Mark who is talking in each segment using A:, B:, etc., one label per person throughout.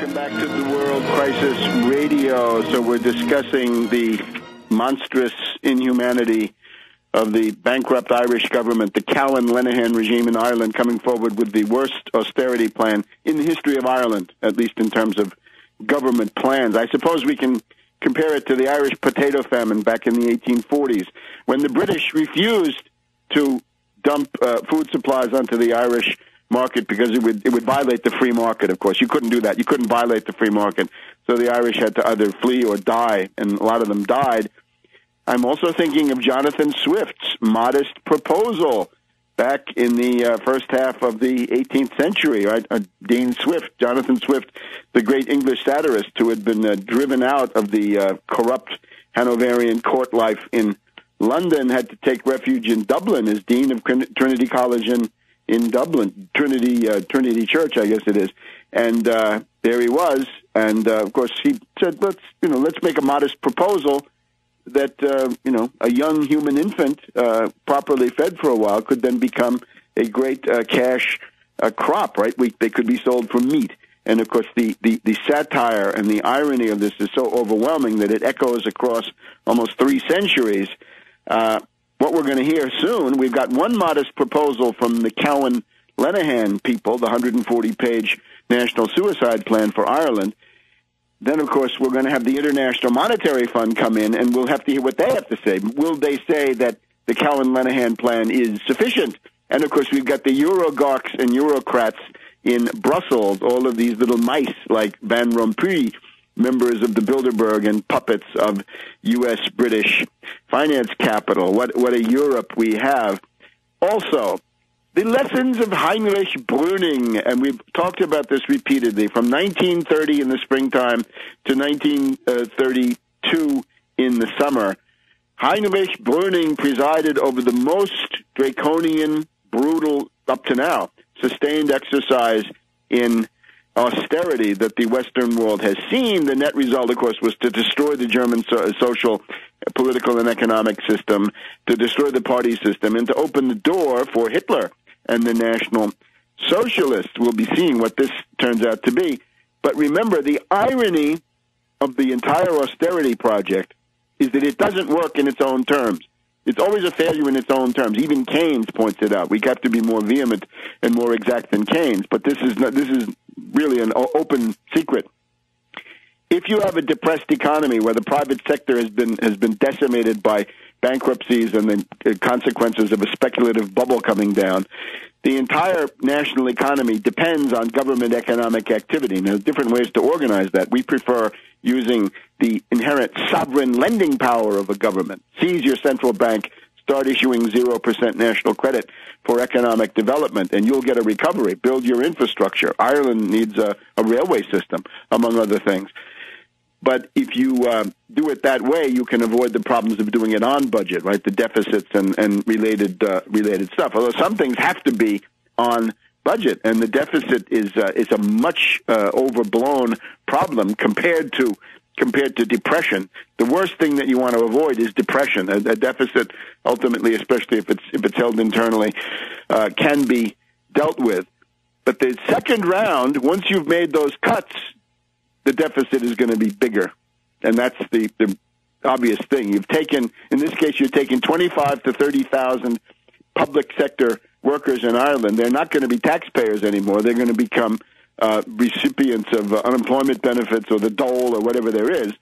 A: Welcome back to the World Crisis Radio. So we're discussing the monstrous inhumanity of the bankrupt Irish government, the Cowan-Lenihan regime in Ireland, coming forward with the worst austerity plan in the history of Ireland, at least in terms of government plans. I suppose we can compare it to the Irish potato famine back in the 1840s, when the British refused to dump food supplies onto the Irish market because it would violate the free market. Of course, you couldn't do that. You couldn't violate the free market. So the Irish had to either flee or die, and a lot of them died. I'm also thinking of Jonathan Swift's modest proposal back in the first half of the 18th century, right? Jonathan Swift, the great English satirist who had been driven out of the corrupt Hanoverian court life in London, had to take refuge in Dublin as dean of Trinity College in Dublin, Trinity Church, I guess it is. And there he was. And, of course, he said, let's make a modest proposal that, a young human infant, properly fed for a while, could then become a great cash crop, right? They could be sold for meat. And, of course, the satire and the irony of this is so overwhelming that it echoes across almost 3 centuries. What we're going to hear soon, we've got one modest proposal from the Cowan-Lenihan people, the 140-page National Suicide Plan for Ireland. Then, of course, we're going to have the International Monetary Fund come in, and we'll have to hear what they have to say. Will they say that the Cowan-Lenihan plan is sufficient? And, of course, we've got the Eurogawks and Eurocrats in Brussels, all of these little mice like Van Rompuy, members of the Bilderberg and puppets of U.S.-British finance capital. What a Europe we have. Also, the lessons of Heinrich Brüning, and we've talked about this repeatedly, from 1930 in the springtime to 1932 in the summer. Heinrich Brüning presided over the most draconian, brutal, up to now, sustained exercise in austerity that the Western world has seen. The net result, of course, was to destroy the German social, political, and economic system, to destroy the party system, and to open the door for Hitler and the National Socialists. We'll be seeing what this turns out to be. But remember, the irony of the entire austerity project is that it doesn't work in its own terms. It's always a failure in its own terms. Even Keynes points it out. We have to be more vehement and more exact than Keynes, but this is really an open secret. If you have a depressed economy where the private sector has been decimated by bankruptcies and the consequences of a speculative bubble coming down, the entire national economy depends on government economic activity. And there's different ways to organize that. We prefer using the inherent sovereign lending power of a government. Seize your central bank, start issuing 0% national credit for economic development, and you'll get a recovery. Build your infrastructure. Ireland needs a railway system, among other things. But if you do it that way, you can avoid the problems of doing it on budget, right? The deficits and related stuff. Although some things have to be on budget, and the deficit is a much overblown problem compared to depression. The worst thing that you want to avoid is depression. A deficit, ultimately, especially if it's held internally, can be dealt with. But the second round, once you've made those cuts, the deficit is going to be bigger. And that's the obvious thing. In this case, you're taking 25 to 30,000 public sector workers in Ireland. They're not going to be taxpayers anymore. They're going to become recipients of unemployment benefits or the dole or whatever there is.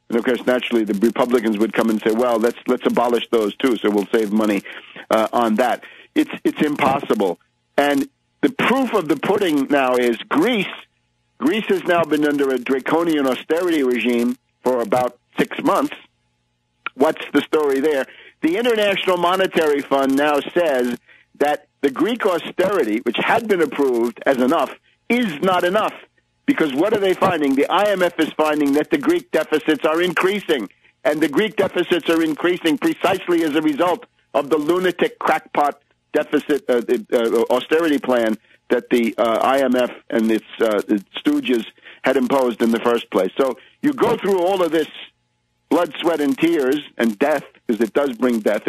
A: And, of course, naturally, the Republicans would come and say, well, let's abolish those, too, so we'll save money on that. It's impossible. And the proof of the pudding now is Greece. Greece has now been under a draconian austerity regime for about 6 months. What's the story there? The International Monetary Fund now says that the Greek austerity, which had been approved as enough, is not enough. Because what are they finding? The IMF is finding that the Greek deficits are increasing. And the Greek deficits are increasing precisely as a result of the lunatic crackpot deficit austerity plan that the IMF and its stooges had imposed in the first place. So you go through all of this blood, sweat, and tears, and death, because it does bring death.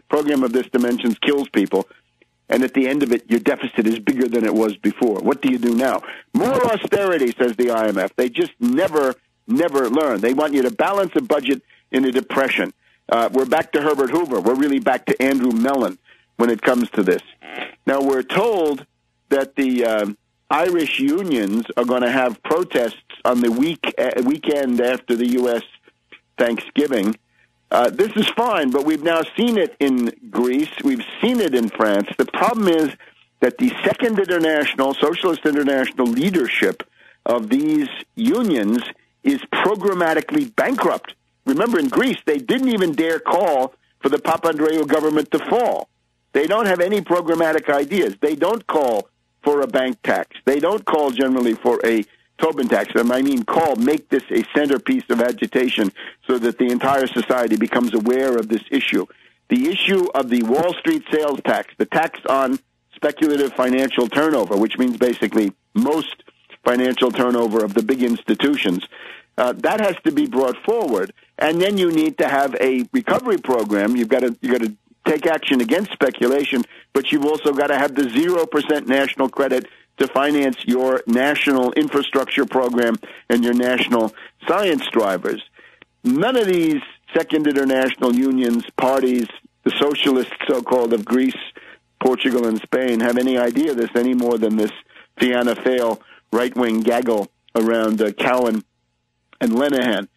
A: Program of this dimensions kills people. and at the end of it, your deficit is bigger than it was before. What do you do now? More austerity, says the IMF. They just never learn. They want you to balance a budget in a depression. We're back to Herbert Hoover. We're really back to Andrew Mellon when it comes to this. Now, we're told that the Irish unions are going to have protests on the weekend after the U.S. Thanksgiving. This is fine, but we've now seen it in Greece. We've seen it in France. The problem is that the Second International, Socialist International leadership of these unions is programmatically bankrupt. Remember, in Greece, they didn't even dare call for the Papandreou government to fall. They don't have any programmatic ideas. They don't call for a bank tax. They don't call generally for a Tobin tax. I mean, make this a centerpiece of agitation so that the entire society becomes aware of this issue. The issue of the Wall Street sales tax, the tax on speculative financial turnover, which means basically most financial turnover of the big institutions, that has to be brought forward. And then you need to have a recovery program. You got to take action against speculation, but you've also got to have the 0% national credit to finance your national infrastructure program and your national science drivers. None of these Second International unions, parties, the socialists, so-called, of Greece, Portugal, and Spain have any idea of this any more than this Fianna Fáil right-wing gaggle around Cowen and Lenihan.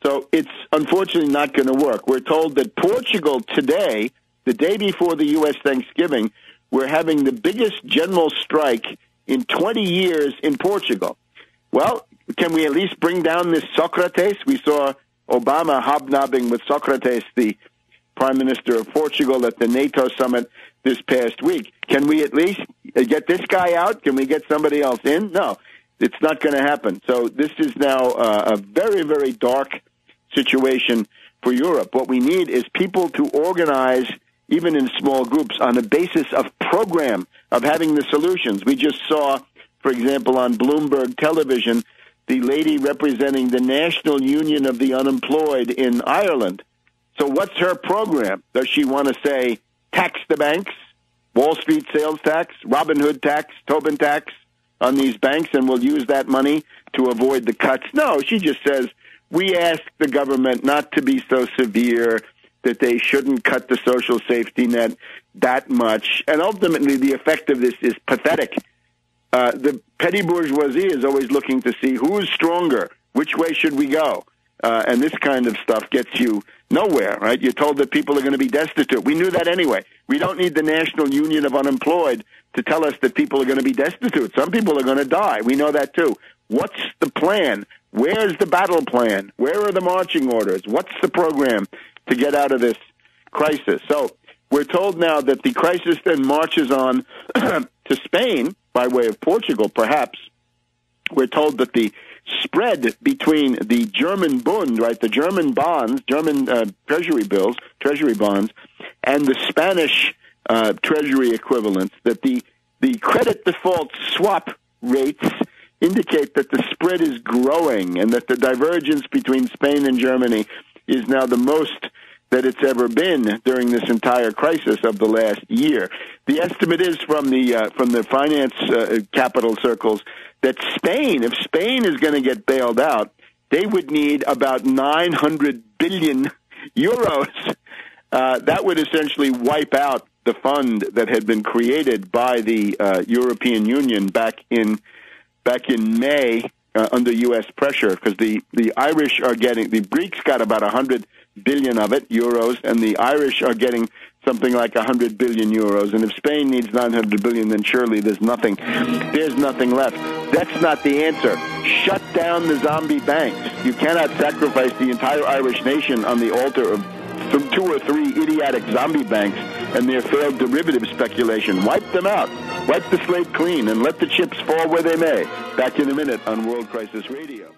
A: So it's unfortunately not going to work. We're told that Portugal today, the day before the U.S. Thanksgiving, we're having the biggest general strike in 20 years in Portugal. Well, can we at least bring down this Socrates? We saw Obama hobnobbing with Socrates, the Prime Minister of Portugal, at the NATO summit this past week. Can we at least get this guy out? Can we get somebody else in? No, it's not going to happen. So this is now a very, very dark situation for Europe. What we need is people to organize, even in small groups, on the basis of program, of having the solutions. We just saw, for example, on Bloomberg television, the lady representing the National Union of the Unemployed in Ireland. So what's her program? Does she want to say tax the banks, Wall Street sales tax, Robin Hood tax, Tobin tax on these banks, and we'll use that money to avoid the cuts? No, she just says, we ask the government not to be so severe, that they shouldn't cut the social safety net that much. And ultimately, the effect of this is pathetic. The petty bourgeoisie is always looking to see who's stronger, which way should we go? And this kind of stuff gets you nowhere, right? You're told that people are going to be destitute. We knew that anyway. We don't need the National Union of Unemployed to tell us that people are going to be destitute. Some people are going to die. We know that too. What's the plan? Where's the battle plan? Where are the marching orders? What's the program to get out of this crisis? So we're told now that the crisis then marches on to Spain by way of Portugal, perhaps. We're told that the spread between the German Bund, right, the German bonds, German treasury bonds, and the Spanish treasury equivalents, that the credit default swap rates indicate that the spread is growing and that the divergence between Spain and Germany is now the most that it's ever been during this entire crisis of the last year. The estimate is from the finance capital circles that Spain, if Spain is going to get bailed out, they would need about 900 billion euros. That would essentially wipe out the fund that had been created by the European Union back in May under U.S. pressure, because the Irish are getting, the Greeks got about 100 billion of it, euros, and the Irish are getting something like 100 billion euros. And if Spain needs 900 billion, then surely there's nothing left. That's not the answer. Shut down the zombie banks. You cannot sacrifice the entire Irish nation on the altar of some 2 or 3 idiotic zombie banks and their failed derivative speculation. Wipe them out. Wipe the slate clean and let the chips fall where they may. Back in a minute on World Crisis Radio.